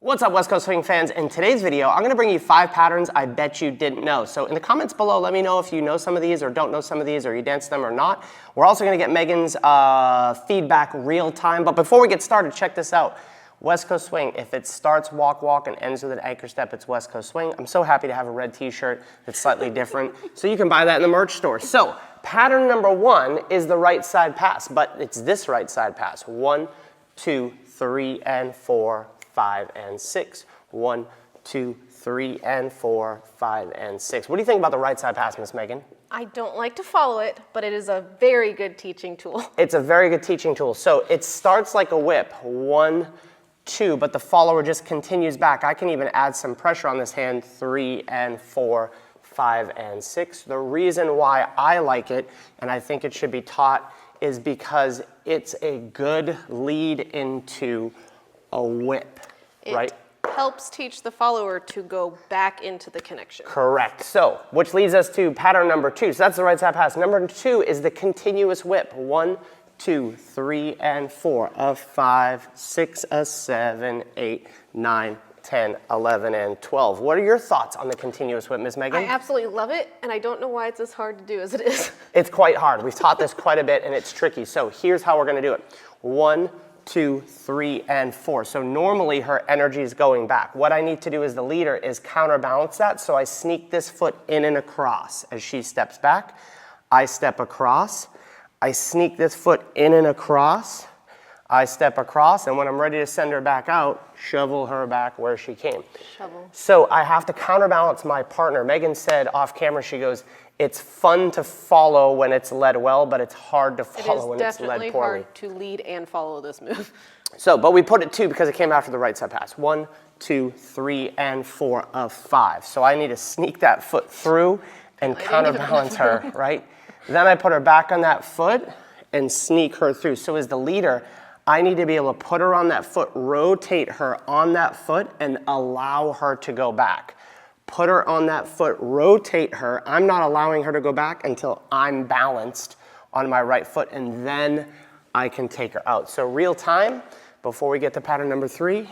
What's up, West Coast Swing fans? In today's video, I'm gonna bring you 5 patterns I bet you didn't know. So in the comments below, let me know if you know some of these or don't know some of these or you dance them or not. We're also gonna get Megan's feedback real time. But before we get started, check this out. West Coast Swing, if it starts walk, walk, and ends with an anchor step, it's West Coast Swing. I'm so happy to have a red t-shirt that's slightly different. So you can buy that in the merch store. So pattern number 1 is the right side pass, but it's this right side pass. 1, 2, 3, and 4. 5 and 6. 1, 2, 3, and 4, 5, and 6. What do you think about the right side pass, Miss Megan? I don't like to follow it, but it is a very good teaching tool. It's a very good teaching tool. So it starts like a whip, 1, 2, but the follower just continues back. I can even add some pressure on this hand, 3 and 4, 5 and 6. The reason why I like it, and I think it should be taught, is because it's a good lead into a whip, right? It helps teach the follower to go back into the connection. Correct. So, which leads us to pattern number 2. So that's the right side pass. Number 2 is the continuous whip. 1, 2, 3, and 4. A 5, 6, a 7, 8, 9, 10, 11, and 12. What are your thoughts on the continuous whip, Ms. Megan? I absolutely love it, and I don't know why it's as hard to do as it is. It's quite hard. We've taught this quite a bit, and it's tricky. So here's how we're going to do it. 1, 2, 3, and 4. So normally her energy is going back. What I need to do as the leader is counterbalance that. So I sneak this foot in and across as she steps back. I step across. I sneak this foot in and across. I step across, and when I'm ready to send her back out, shovel her back where she came. Shovel. So I have to counterbalance my partner. Megan said off camera, she goes, it's fun to follow when it's led well, but it's hard to follow when it's led poorly. It is definitely hard to lead and follow this move. So, but we put it 2 because it came after the right side pass. 1, 2, 3, and 4 of 5. So I need to sneak that foot through and counterbalance her, right? Then I put her back on that foot and sneak her through. So as the leader, I need to be able to put her on that foot, rotate her on that foot, and allow her to go back. Put her on that foot, rotate her. I'm not allowing her to go back until I'm balanced on my right foot, and then I can take her out. So real time, before we get to pattern number 3,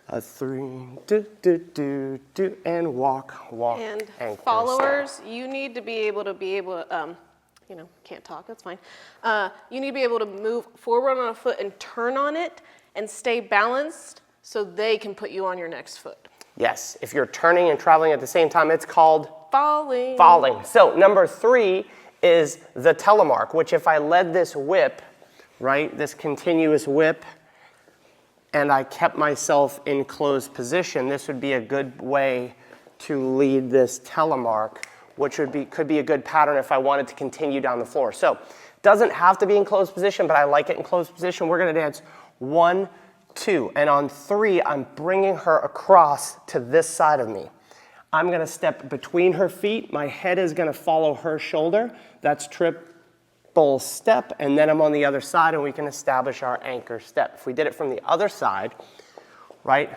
a 3, do, do, do, do, and walk, walk, and followers, you need to be able to, you know, can't talk, that's fine. You need to be able to move forward on a foot and turn on it and stay balanced so they can put you on your next foot. Yes, if you're turning and traveling at the same time, it's called falling. Falling. So number 3 is the Telmark, which if I led this whip, right, this continuous whip, and I kept myself in closed position, this would be a good way to lead this Telmark, which could be a good pattern if I wanted to continue down the floor. So doesn't have to be in closed position, but I like it in closed position. We're gonna dance 1, 2, and on 3, I'm bringing her across to this side of me. I'm gonna step between her feet. My head is gonna follow her shoulder. That's triple step, and then I'm on the other side, and we can establish our anchor step. If we did it from the other side, right?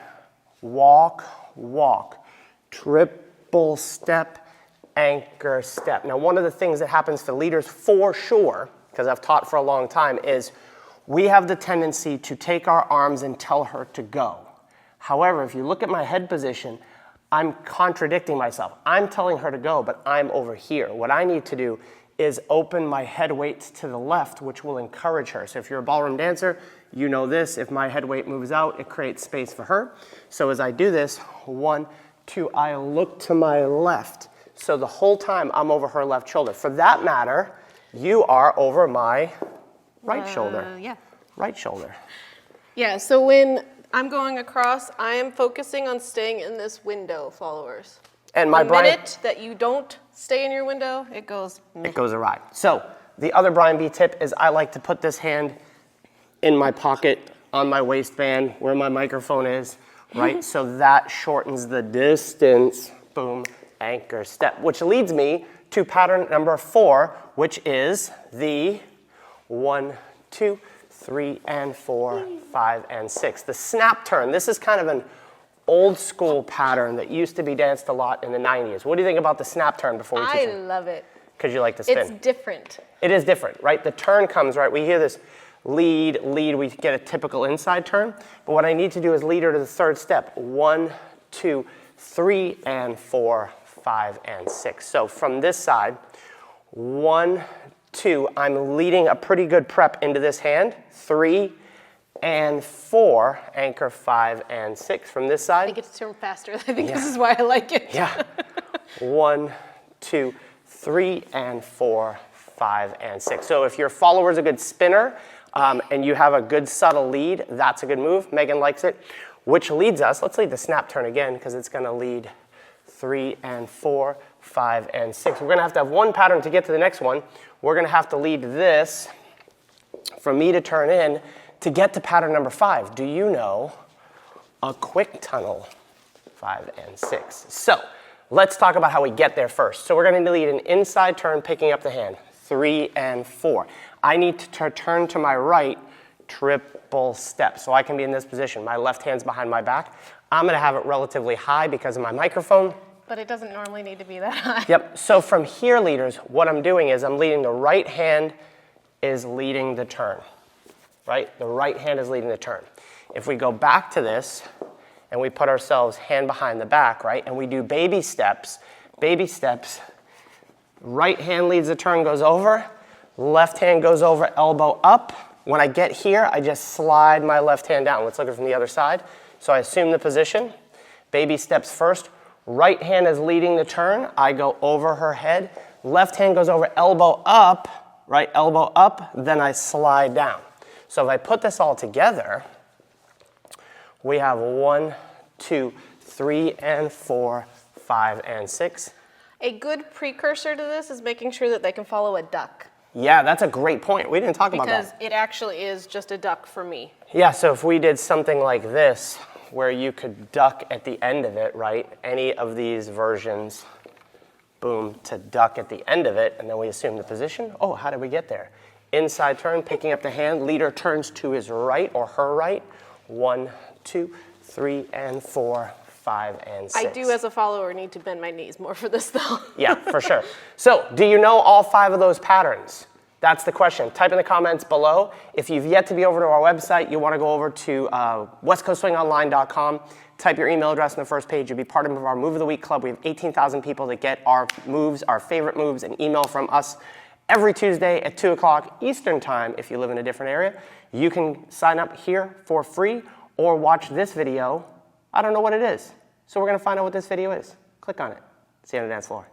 Walk, walk, triple step, anchor step. Now, one of the things that happens to leaders for sure, because I've taught for a long time, is we have the tendency to take our arms and tell her to go. However, if you look at my head position, I'm contradicting myself. I'm telling her to go, but I'm over here. What I need to do is open my head weights to the left, which will encourage her. So if you're a ballroom dancer, you know this. If my head weight moves out, it creates space for her. So as I do this, 1, 2, I look to my left. So the whole time I'm over her left shoulder. For that matter, you are over my right shoulder. Yeah. Right shoulder. Yeah, so when I'm going across, I am focusing on staying in this window, followers. And my the minute that you don't stay in your window, it goes awry. So the other Brian B tip is I like to put this hand in my pocket on my waistband where my microphone is, right? So that shortens the distance. Boom, anchor step, which leads me to pattern number 4, which is the 1, 2, 3, and 4, 5, and 6. The snap turn. This is kind of an old school pattern that used to be danced a lot in the 90s. What do you think about the snap turn before we teach it? I love it. Because you like to spin. It's different. It is different, right? The turn comes, right? We hear this lead, lead, we get a typical inside turn. But what I need to do is lead her to the third step. 1, 2, 3, and 4, 5, and 6. So from this side, 1, 2, I'm leading a pretty good prep into this hand. 3 and 4, anchor 5 and 6 from this side. I get to turn faster. I think this is why I like it. Yeah. 1, 2, 3, and 4, 5, and 6. So if your follower's a good spinner and you have a good subtle lead, that's a good move. Megan likes it. Which leads us, let's lead the snap turn again because it's going to lead 3 and 4, 5, and 6. We're going to have one pattern to get to the next one. We're going to have to lead this from me to turn in to get to pattern number 5. Do you know a quick tunnel 5 and 6? So let's talk about how we get there first. So we're going to lead an inside turn picking up the hand, 3 and 4. I need to turn to my right, triple step. So I can be in this position. My left hand's behind my back. I'm going to have it relatively high because of my microphone. But it doesn't normally need to be that high. Yep. So from here, leaders, what I'm doing is I'm leading the right hand is leading the turn. Right? The right hand is leading the turn. If we go back to this and we put ourselves hand behind the back, right, and we do baby steps, right hand leads the turn, goes over, left hand goes over, elbow up. When I get here, I just slide my left hand down. Let's look at it from the other side. So I assume the position. Baby steps first. Right hand is leading the turn. I go over her head. Left hand goes over, elbow up, right, elbow up, then I slide down. So if I put this all together, we have 1, 2, 3, and 4, 5, and 6. A good precursor to this is making sure that they can follow a duck. Yeah, that's a great point. We didn't talk about that. Because it actually is just a duck for me. Yeah, so if we did something like this, where you could duck at the end of it, right? Any of these versions, boom, to duck at the end of it, and then we assume the position. Oh, how did we get there? Inside turn, picking up the hand, leader turns to his right or her right. 1, 2, 3, and 4, 5, and 6. I do, as a follower, need to bend my knees more for this, though. Yeah, for sure. So, do you know all 5 of those patterns? That's the question. Type in the comments below. If you've yet to be over to our website, you want to go over to westcoastswingonline.com. Type your email address on the first page. You'll be part of our Move of the Week club. We have 18,000 people that get our moves, our favorite moves, and email from us every Tuesday at 2 o'clock Eastern Time. If you live in a different area, you can sign up here for free or watch this video. I don't know what it is. So we're going to find out what this video is. Click on it. See you on the dance floor.